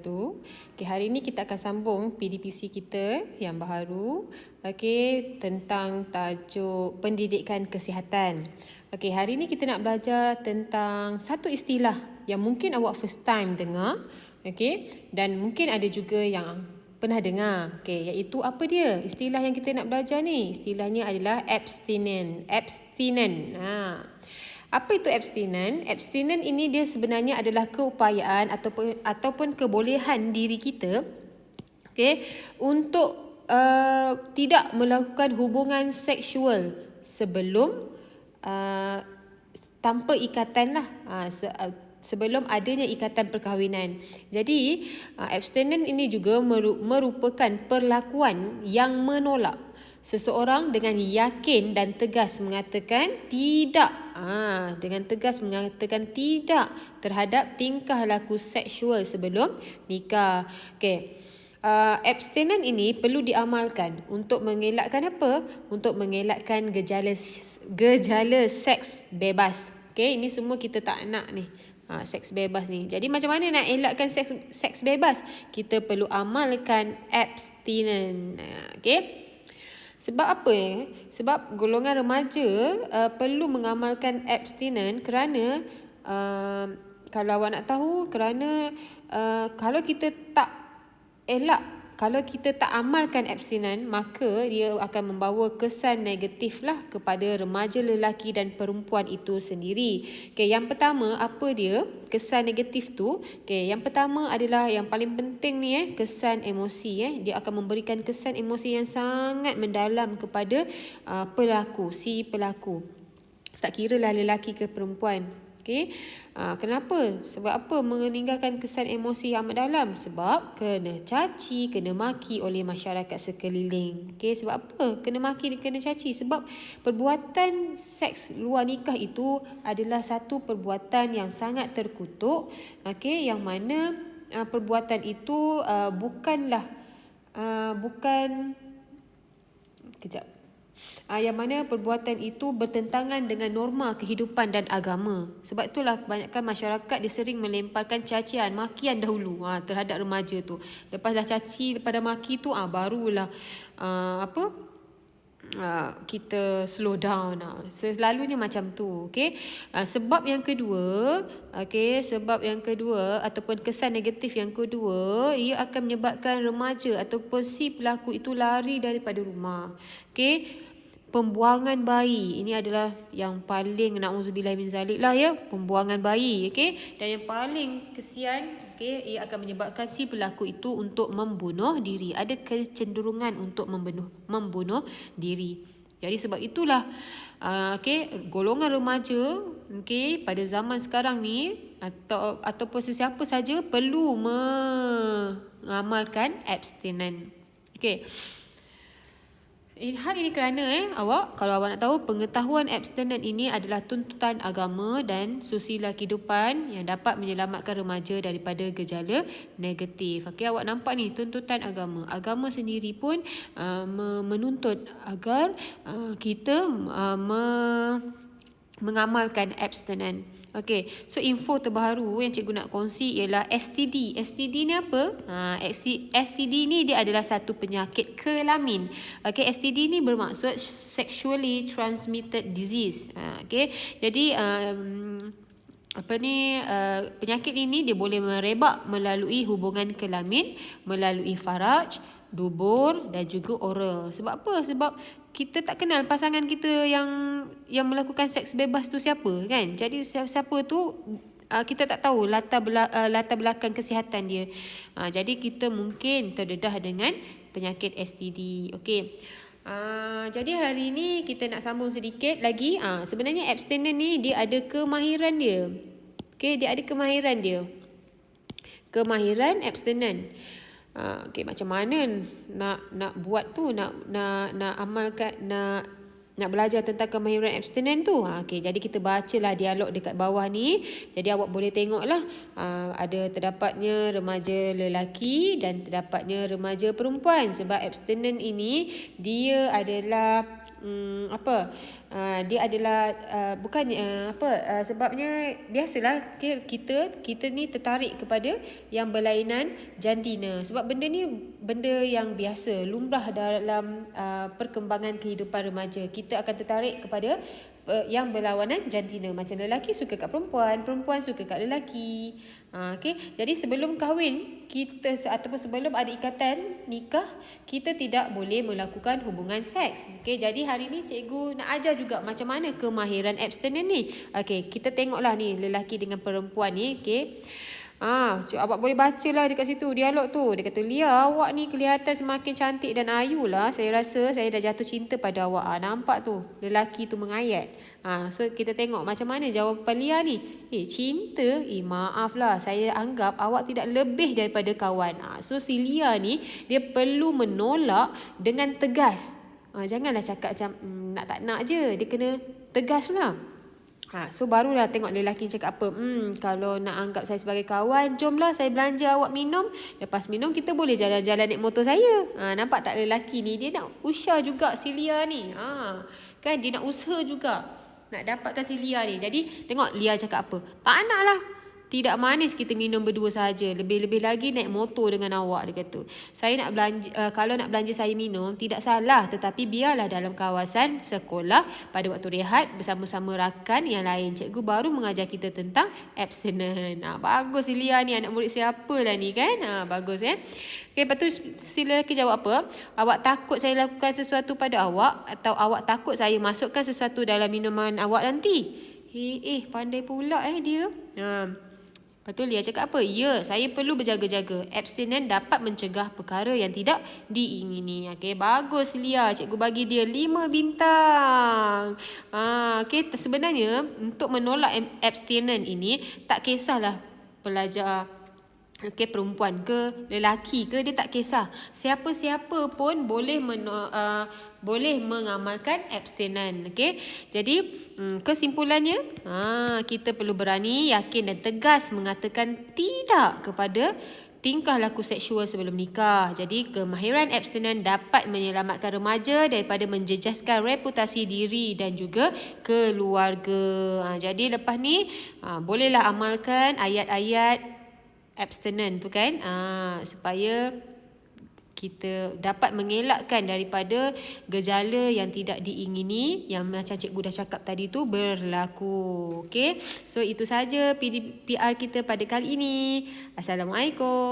wabarakatuh. Hari ini kita akan sambung PDPC kita yang baharu tentang tajuk pendidikan kesihatan. Hari ini kita nak belajar tentang satu istilah yang mungkin awak first time dengar, dan mungkin ada juga yang pernah dengar. Iaitu apa dia? Istilah yang kita nak belajar ni, istilahnya adalah abstinent. Apa itu abstinent? Abstinent ini dia sebenarnya adalah keupayaan ataupun kebolehan diri kita untuk tidak melakukan hubungan seksual sebelum tanpa ikatan lah, sebelum adanya ikatan perkahwinan. Jadi abstinent ini juga merupakan perlakuan yang menolak seseorang dengan yakin dan tegas mengatakan tidak, tidak terhadap tingkah laku seksual sebelum nikah. Abstinent ini perlu diamalkan untuk mengelakkan apa? Untuk mengelakkan gejala seks bebas. Ini semua kita tak nak ni. Seks bebas ni. Jadi macam mana nak elakkan seks bebas? Kita perlu amalkan abstinent. Sebab apa? Sebab golongan remaja perlu mengamalkan abstinent kerana kalau awak nak tahu, kerana kalau kita tak amalkan abstinent, maka dia akan membawa kesan negatif lah kepada remaja lelaki dan perempuan itu sendiri. Yang pertama, apa dia kesan negatif tu? Yang pertama adalah yang paling penting ni, kesan emosi. Dia akan memberikan kesan emosi yang sangat mendalam kepada si pelaku. Tak kira lah lelaki ke perempuan. Kenapa? Sebab apa meninggalkan kesan emosi yang mendalam? Sebab kena caci, kena maki oleh masyarakat sekeliling. Sebab apa kena maki dan kena caci? Sebab perbuatan seks luar nikah itu adalah satu perbuatan yang sangat terkutuk. Yang mana perbuatan itu yang mana perbuatan itu bertentangan dengan norma kehidupan dan agama. Sebab itulah kebanyakan masyarakat dia sering melemparkan cacian, makian dahulu terhadap remaja tu. Lepas dah caci, lepas dah maki tu barulah kita slow down. Selalunya macam tu. Sebab yang kedua, ataupun kesan negatif yang kedua, ia akan menyebabkan remaja ataupun si pelaku itu lari daripada rumah. Pembuangan bayi, ini adalah yang paling na'udzubillah min zalik lah, pembuangan bayi. Dan yang paling kesian, ia akan menyebabkan si pelaku itu untuk membunuh diri. Ada kecenderungan untuk membunuh diri. Jadi sebab itulah golongan remaja pada zaman sekarang ni ataupun sesiapa saja perlu mengamalkan abstinent. Hal ini kerana kalau awak nak tahu, pengetahuan abstinent ini adalah tuntutan agama dan susila kehidupan yang dapat menyelamatkan remaja daripada gejala negatif. Awak nampak ni tuntutan agama. Agama sendiri pun menuntut agar kita mengamalkan abstinent. So info terbaru yang cikgu nak kongsi ialah STD. STD ni apa? STD ni dia adalah satu penyakit kelamin. STD ni bermaksud sexually transmitted disease. Jadi penyakit ini dia boleh merebak melalui hubungan kelamin, melalui faraj, dubur dan juga oral. Sebab apa? Sebab kita tak kenal pasangan kita yang melakukan seks bebas tu siapa, kan? Jadi siapa tu kita tak tahu latar belakang kesihatan dia. Jadi kita mungkin terdedah dengan penyakit STD. Jadi hari ni kita nak sambung sedikit lagi. Sebenarnya abstinent ni dia ada kemahiran dia. Dia ada kemahiran dia. Kemahiran abstinent. Macam mana nak buat tu, nak amalkan, nak belajar tentang kemahiran abstinent tu. Jadi kita bacalah dialog dekat bawah ni. Jadi awak boleh tengoklah ada terdapatnya remaja lelaki dan terdapatnya remaja perempuan. Sebab abstinent ini dia adalah dia adalah bukan sebabnya biasalah kita ni tertarik kepada yang berlainan jantina sebab benda ni benda yang biasa lumrah dalam perkembangan kehidupan remaja. Kita akan tertarik kepada yang berlawanan jantina, macam lelaki suka kat perempuan, perempuan suka kat lelaki. Jadi sebelum kahwin kita ataupun sebelum ada ikatan nikah, kita tidak boleh melakukan hubungan seks. Jadi hari ni cikgu nak ajar juga macam mana kemahiran abstinent ni. Kita tengoklah ni lelaki dengan perempuan ni. Awak boleh baca lah dekat situ dialog tu. Dia kata, Lia, awak ni kelihatan semakin cantik dan ayu lah. Saya rasa saya dah jatuh cinta pada awak. Nampak tu lelaki tu mengayat. So kita tengok macam mana jawapan Lia ni. Cinta? Maaf lah, saya anggap awak tidak lebih daripada kawan. So si Lia ni dia perlu menolak dengan tegas. Janganlah cakap macam nak tak nak je. Dia kena tegas lah. So barulah tengok lelaki cakap apa. Kalau nak anggap saya sebagai kawan, jomlah saya belanja awak minum. Lepas minum kita boleh jalan-jalan naik motor saya. Nampak tak lelaki ni dia nak usaha juga si Lia ni. Kan dia nak usaha juga nak dapatkan si Lia ni. Jadi tengok Lia cakap apa. Tak nak lah. Tidak manis kita minum berdua saja. Lebih-lebih lagi naik motor dengan awak, dia kata. Saya nak belanja, kalau nak belanja saya minum tidak salah, tetapi biarlah dalam kawasan sekolah pada waktu rehat bersama-sama rakan yang lain. Cikgu baru mengajar kita tentang abstinent. Bagus si Lia ni, anak murid siapa lah ni kan. Bagus lepas tu si lelaki jawab apa? Awak takut saya lakukan sesuatu pada awak atau awak takut saya masukkan sesuatu dalam minuman awak nanti? Pandai pula dia. Lepas tu Lia cakap apa? Ya, saya perlu berjaga-jaga. Abstinent dapat mencegah perkara yang tidak diingini. Bagus Lia. Cikgu bagi dia 5 bintang. Sebenarnya untuk menolak abstinent ini tak kisahlah pelajar perempuan ke lelaki ke, dia tak kisah. Siapa-siapa pun boleh mengamalkan abstinent. Jadi kesimpulannya, kita perlu berani, yakin dan tegas mengatakan tidak kepada tingkah laku seksual sebelum nikah. Jadi kemahiran abstinent dapat menyelamatkan remaja daripada menjejaskan reputasi diri dan juga keluarga. Jadi lepas ni bolehlah amalkan ayat-ayat abstinent tu kan, supaya kita dapat mengelakkan daripada gejala yang tidak diingini yang macam cikgu dah cakap tadi tu berlaku. So itu saja PR kita pada kali ini. Assalamualaikum.